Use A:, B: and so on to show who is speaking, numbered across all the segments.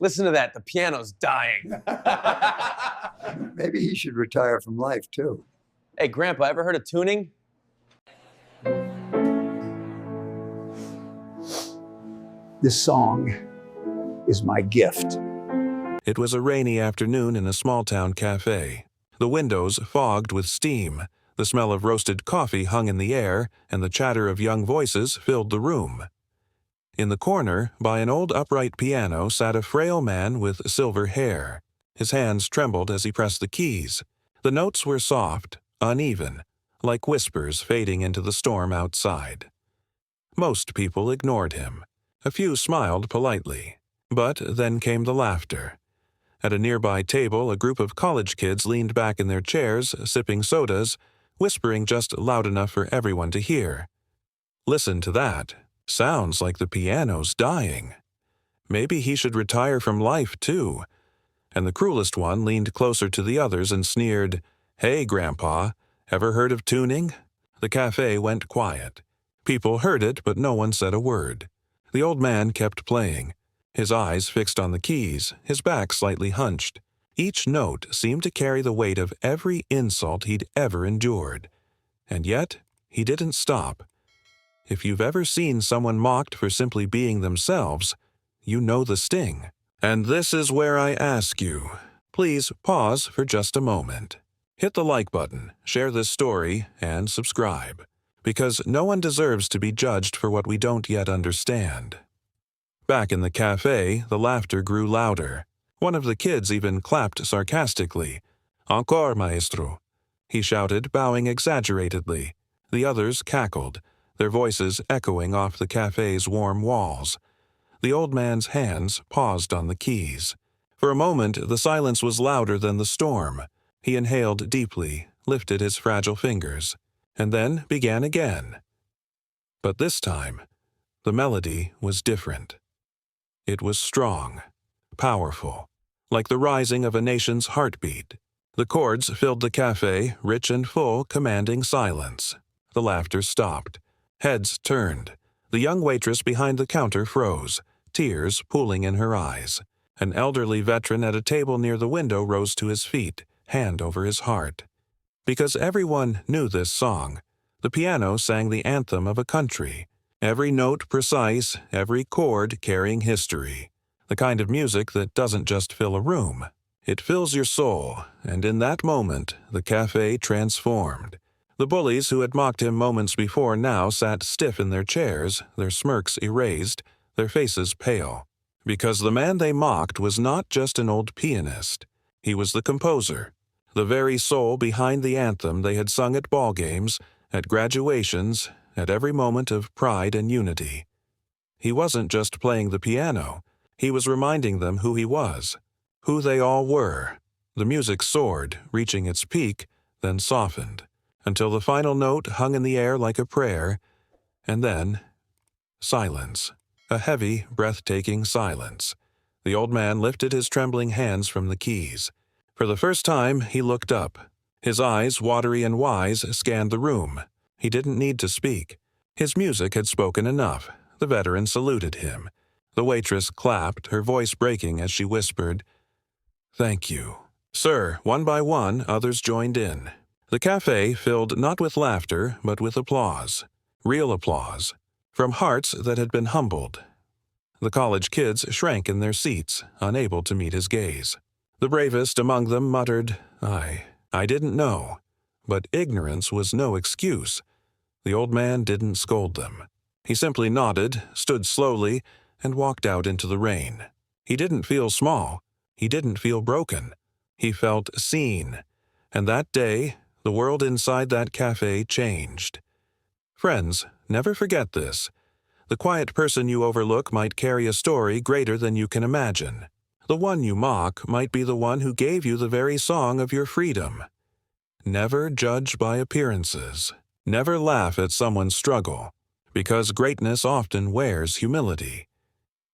A: Listen to that. The piano's dying.
B: Maybe he should retire from life, too.
A: Hey, Grandpa, ever heard of tuning?
B: This song is my gift.
C: It was a rainy afternoon in a small-town cafe. The windows fogged with steam. The smell of roasted coffee hung in the air, and the chatter of young voices filled the room. In the corner, by an old upright piano, sat a frail man with silver hair. His hands trembled as he pressed the keys. The notes were soft, uneven, like whispers fading into the storm outside. Most people ignored him. A few smiled politely. But then came the laughter. At a nearby table, a group of college kids leaned back in their chairs, sipping sodas, whispering just loud enough for everyone to hear. Listen to that. Sounds like the piano's dying. Maybe he should retire from life, too. And the cruelest one leaned closer to the others and sneered, "Hey, Grandpa, ever heard of tuning?" The cafe went quiet. People heard it, but no one said a word. The old man kept playing, his eyes fixed on the keys, his back slightly hunched. Each note seemed to carry the weight of every insult he'd ever endured. And yet, he didn't stop. If you've ever seen someone mocked for simply being themselves, you know the sting. And this is where I ask you, please pause for just a moment. Hit the like button, share this story, and subscribe. Because no one deserves to be judged for what we don't yet understand. Back in the cafe, the laughter grew louder. One of the kids even clapped sarcastically. "Encore, maestro," he shouted, bowing exaggeratedly. The others cackled, their voices echoing off the cafe's warm walls. The old man's hands paused on the keys. For a moment, the silence was louder than the storm. He inhaled deeply, lifted his fragile fingers, and then began again. But this time, the melody was different. It was strong, powerful, like the rising of a nation's heartbeat. The chords filled the cafe, rich and full, commanding silence. The laughter stopped. Heads turned. The young waitress behind the counter froze, tears pooling in her eyes. An elderly veteran at a table near the window rose to his feet, hand over his heart. Because everyone knew this song, the piano sang the anthem of a country. Every note precise, every chord carrying history. The kind of music that doesn't just fill a room. It fills your soul, and in that moment, the cafe transformed. The bullies who had mocked him moments before now sat stiff in their chairs, their smirks erased, their faces pale. Because the man they mocked was not just an old pianist. He was the composer, the very soul behind the anthem they had sung at ball games, at graduations, at every moment of pride and unity. He wasn't just playing the piano. He was reminding them who he was, who they all were. The music soared, reaching its peak, then softened, until the final note hung in the air like a prayer, and then silence, a heavy, breathtaking silence. The old man lifted his trembling hands from the keys. For the first time, he looked up. His eyes, watery and wise, scanned the room. He didn't need to speak. His music had spoken enough. The veteran saluted him. The waitress clapped, her voice breaking as she whispered, "Thank you." "Sir," one by one, others joined in. The cafe filled not with laughter, but with applause. Real applause. From hearts that had been humbled. The college kids shrank in their seats, unable to meet his gaze. The bravest among them muttered, I didn't know." But ignorance was no excuse. The old man didn't scold them. He simply nodded, stood slowly, and walked out into the rain. He didn't feel small. He didn't feel broken. He felt seen. And that day, the world inside that cafe changed. Friends, never forget this. The quiet person you overlook might carry a story greater than you can imagine. The one you mock might be the one who gave you the very song of your freedom. Never judge by appearances. Never laugh at someone's struggle, because greatness often wears humility.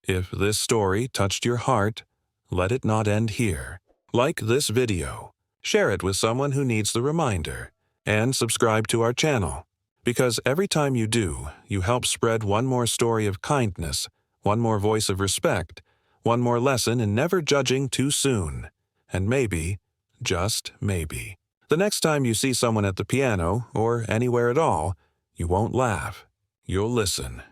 C: If this story touched your heart, let it not end here. Like this video, share it with someone who needs the reminder, and subscribe to our channel, because every time you do, you help spread one more story of kindness, one more voice of respect, One more lesson in never judging too soon. And maybe, just maybe, the next time you see someone at the piano, or anywhere at all, you won't laugh. You'll listen.